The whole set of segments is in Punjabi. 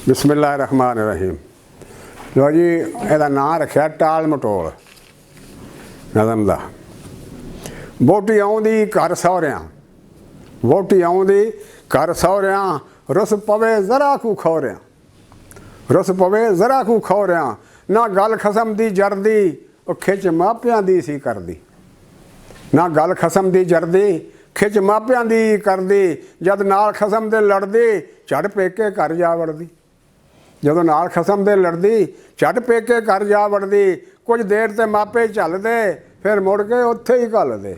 बिस्मिल्लाहिर्रहमानिर्रहीम। लो जी, ਇਹਦਾ ਨਾਂ ਰੱਖਿਆ ਟਾਲ ਮਟੋਲ ਨਜ਼ਮ ਦਾ। ਵੋਟੀ ਆਉਂਦੀ ਘਰ ਸਹੁਰਿਆਂ, ਵੋਟੀ ਆਉਂਦੀ ਘਰ ਸਹੁਰਿਆਂ, ਰੁੱਸ ਪਵੇ ਜ਼ਰਾ ਕੁ ਖੌਰਿਆਂ, ਰੁੱਸ ਪਵੇ ਜ਼ਰਾ ਕੁ ਖੌਰਿਆਂ। ਨਾ ਗੱਲ ਖਸਮ ਦੀ ਜਰਦੀ, ਉਹ ਖਿੱਚ ਮਾਪਿਆਂ ਦੀ ਸੀ ਕਰਦੀ। ਨਾ ਗੱਲ ਖਸਮ ਦੀ ਜਰਦੀ, ਖਿੱਚ ਮਾਪਿਆਂ ਦੀ ਕਰਦੀ। ਜਦ ਨਾਲ ਖਸਮ ਦੇ ਲੜਦੀ, ਝੜ ਪੇਕੇ ਘਰ ਜਾ ਵੜਦੀ। ਜਦੋਂ ਨਾਲ ਖਸਮ ਦੇ ਲੜਦੀ, ਝੜ ਪੇਕੇ ਘਰ ਜਾ ਵੜਦੀ। ਕੁਝ ਦੇਰ ਤੇ ਮਾਪੇ ਝੱਲਦੇ, ਫਿਰ ਮੁੜ ਕੇ ਉੱਥੇ ਹੀ ਘੱਲਦੇ।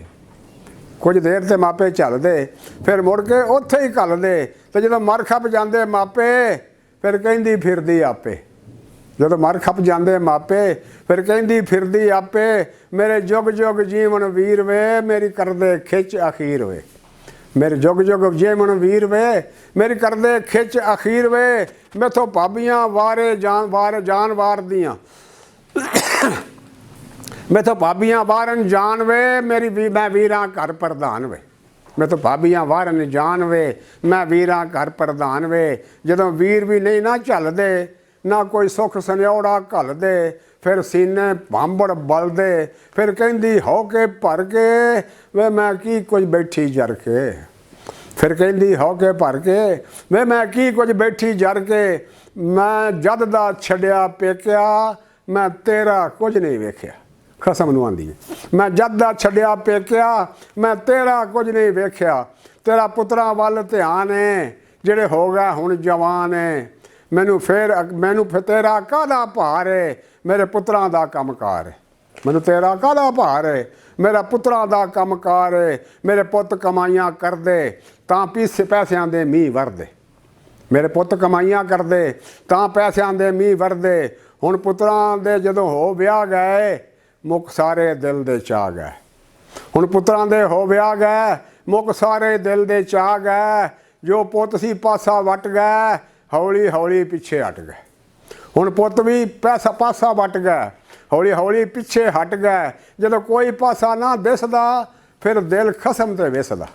ਕੁਝ ਦੇਰ ਤੇ ਮਾਪੇ ਝੱਲਦੇ, ਫਿਰ ਮੁੜ ਕੇ ਉੱਥੇ ਹੀ ਘੱਲਦੇ। ਤੇ ਜਦੋਂ ਮਰ ਖੱਪ ਜਾਂਦੇ ਮਾਪੇ, ਫਿਰ ਕਹਿੰਦੀ ਫਿਰਦੀ ਆਪੇ। ਜਦੋਂ ਮਰ ਖੱਪ ਜਾਂਦੇ ਮਾਪੇ, ਫਿਰ ਕਹਿੰਦੀ ਫਿਰਦੀ ਆਪੇ। ਮੇਰੇ ਜੁਗ ਜੁਗ ਜੀਵਨ ਵੀਰ ਵੇ, ਮੇਰੀ ਕਰਦੇ ਖਿੱਚ ਅਖੀਰ ਵੇ। ਮੇਰੇ ਜੁਗ ਜੁਗ ਜੀਵਨ ਵੀਰ ਵੇ, ਮੇਰੀ ਕਰਦੇ ਖਿੱਚ ਅਖੀਰ ਵੇ। ਮੈਥੋਂ ਭਾਬੀਆਂ ਵਾਰੇ ਜਾਨ ਵਾਰਦੀਆਂ, ਮੈਥੋਂ ਭਾਬੀਆਂ ਵਾਰਨ ਜਾਨ ਵੇ। ਮੇਰੀ ਮੈਂ ਵੀਰਾਂ ਘਰ ਪ੍ਰਧਾਨ ਵੇ। ਮੈਥੋਂ ਭਾਬੀਆਂ ਵਾਰਨ ਜਾਨ ਵੇ, ਮੈਂ ਵੀਰਾਂ ਘਰ ਪ੍ਰਧਾਨ ਵੇ। ਜਦੋਂ ਵੀਰ ਵੀ ਨਹੀਂ ਨਾ ਝੱਲਦੇ, ਨਾ ਕੋਈ ਸੁੱਖ ਸੁਨਿਉੜਾ ਘੱਲਦੇ, ਫਿਰ ਸੀਨੇ ਭਾਂਬੜ ਬਲਦੇ। ਫਿਰ ਕਹਿੰਦੀ ਹੋ ਕੇ ਭਰ ਕੇ, ਵੇ ਮੈਂ ਕੀ ਕੁਝ ਬੈਠੀ ਜਰ ਕੇ। ਫਿਰ ਕਹਿੰਦੀ ਹੋ ਕੇ ਭਰ ਕੇ, ਵੇ ਮੈਂ ਕੀ ਕੁਝ ਬੈਠੀ ਜਰ ਕੇ। ਮੈਂ ਜਦ ਦਾ ਛੱਡਿਆ ਪੇਕਿਆ, ਮੈਂ ਤੇਰਾ ਕੁਝ ਨਹੀਂ ਵੇਖਿਆ। ਖਸਮ ਨੂੰ ਆਂਦੀ ਹੈ, ਮੈਂ ਜਦ ਦਾ ਛੱਡਿਆ ਪੇਕਿਆ, ਮੈਂ ਤੇਰਾ ਕੁਝ ਨਹੀਂ ਵੇਖਿਆ। ਤੇਰਾ ਪੁੱਤਰਾਂ ਵੱਲ ਧਿਆਨ ਹੈ, ਜਿਹੜੇ ਹੋ ਗਏ ਹੁਣ ਜਵਾਨ ਹੈ। ਮੈਨੂੰ ਫਿਰ ਤੇਰਾ ਕਾਹਦਾ ਭਾਰ ਹੈ, ਮੇਰੇ ਪੁੱਤਰਾਂ ਦਾ ਕੰਮਕਾਰ ਹੈ। ਮੈਨੂੰ ਤੇਰਾ ਕਾਹਦਾ ਭਾਰ ਹੈ, ਮੇਰਾ ਪੁੱਤਰਾਂ ਦਾ ਕੰਮਕਾਰ ਹੈ। ਮੇਰੇ ਪੁੱਤ ਕਮਾਈਆਂ ਕਰਦੇ, ਤਾਂ ਪੈਸਿਆਂ ਦੇ ਮੀਂਹ ਵਰਦੇ। ਮੇਰੇ ਪੁੱਤ ਕਮਾਈਆਂ ਕਰਦੇ, ਤਾਂ ਪੈਸਿਆਂ ਦੇ ਮੀਂਹ ਵਰਦੇ। ਹੁਣ ਪੁੱਤਰਾਂ ਦੇ ਜਦੋਂ ਹੋ ਵਿਆਹ ਗਏ, ਮੁੱਕ ਸਾਰੇ ਦਿਲ ਦੇ ਚਾਅ ਗਏ। ਹੁਣ ਪੁੱਤਰਾਂ ਦੇ ਹੋ ਵਿਆਹ ਗਏ, ਮੁੱਕ ਸਾਰੇ ਦਿਲ ਦੇ ਚਾਅ ਗਏ। ਜੋ ਪੁੱਤ ਸੀ ਪਾਸਾ ਵੱਟ ਗਏ, ਹੌਲੀ ਹੌਲੀ ਪਿੱਛੇ ਹਟ ਗਏ। ਹੁਣ ਪੁੱਤ ਵੀ ਪਾਸਾ ਵੱਟ ਗਏ, ਹੌਲੀ ਹੌਲੀ ਪਿੱਛੇ ਹਟ ਗਏ। ਜਦੋਂ ਕੋਈ ਪਾਸਾ ਨਾ ਦਿਸਦਾ, ਫਿਰ ਦਿਲ ਖਸਮ ਤੇ ਵਿਸਦਾ।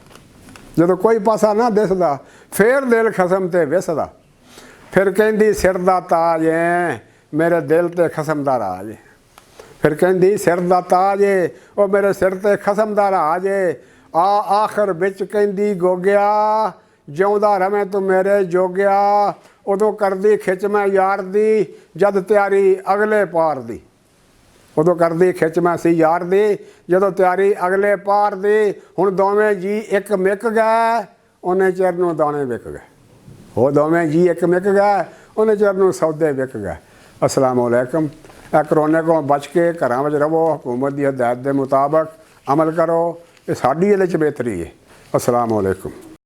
ਜਦੋਂ ਕੋਈ ਪਾਸਾ ਨਾ ਦਿਸਦਾ, ਫਿਰ ਦਿਲ ਖਸਮ ਤੇ ਵਿਸਦਾ। ਫਿਰ ਕਹਿੰਦੀ ਸਿਰ ਦਾ ਤਾਜ ਹੈ, ਮੇਰੇ ਦਿਲ ਤੇ ਖਸਮ ਦਾ ਰਾਜ ਹੈ। ਫਿਰ ਕਹਿੰਦੀ ਸਿਰ ਦਾ ਤਾਜ ਹੈ, ਉਹ ਮੇਰੇ ਸਿਰ ਤੇ ਖਸਮ ਦਾ ਰਾਜ ਹੈ। ਆਖਰ ਵਿੱਚ ਕਹਿੰਦੀ ਗੋਗਿਆ, ਜਿਉਂਦਾ ਰਵੇਂ ਤੂੰ ਮੇਰੇ ਜੋਗਿਆ। ਉਦੋਂ ਕਰਦੀ ਖਿੱਚ ਮੈਂ ਯਾਰ ਦੀ, ਜਦ ਤਿਆਰੀ ਅਗਲੇ ਪਾਰ ਦੀ। ਉਦੋਂ ਕਰਦੀ ਖਿੱਚ ਮੈਂ ਸੀ ਯਾਰ ਦੀ, ਜਦੋਂ ਤਿਆਰੀ ਅਗਲੇ ਪਾਰ ਦੀ। ਹੁਣ ਦੋਵੇਂ ਜੀ ਇੱਕ ਮਿਕ ਗਏ, ਉਹਨੇ ਚਿਰ ਨੂੰ ਦਾਣੇ ਵਿਕ ਗਏ। ਉਹ ਦੋਵੇਂ ਜੀ ਇੱਕ ਮਿਕ ਗਏ, ਉਹਨੇ ਚਿਰ ਨੂੰ ਸੌਦੇ ਵਿਕ ਗਏ। ਅਸਲਾਮੁ ਅਲੈਕੁਮ। ਇਹ ਕਰੋਨੇ ਕੋਲੋਂ ਬਚ ਕੇ ਘਰਾਂ ਵਿੱਚ ਰਹੋ, ਹਕੂਮਤ ਦੀ ਹਦਾਇਤ ਦੇ ਮੁਤਾਬਕ ਅਮਲ ਕਰੋ। ਇਹ ਸਾਡੀ ਇਹਦੇ 'ਚ ਬਿਹਤਰੀ ਹੈ। ਅਸਲਾਮੁ ਅਲੈਕੁਮ।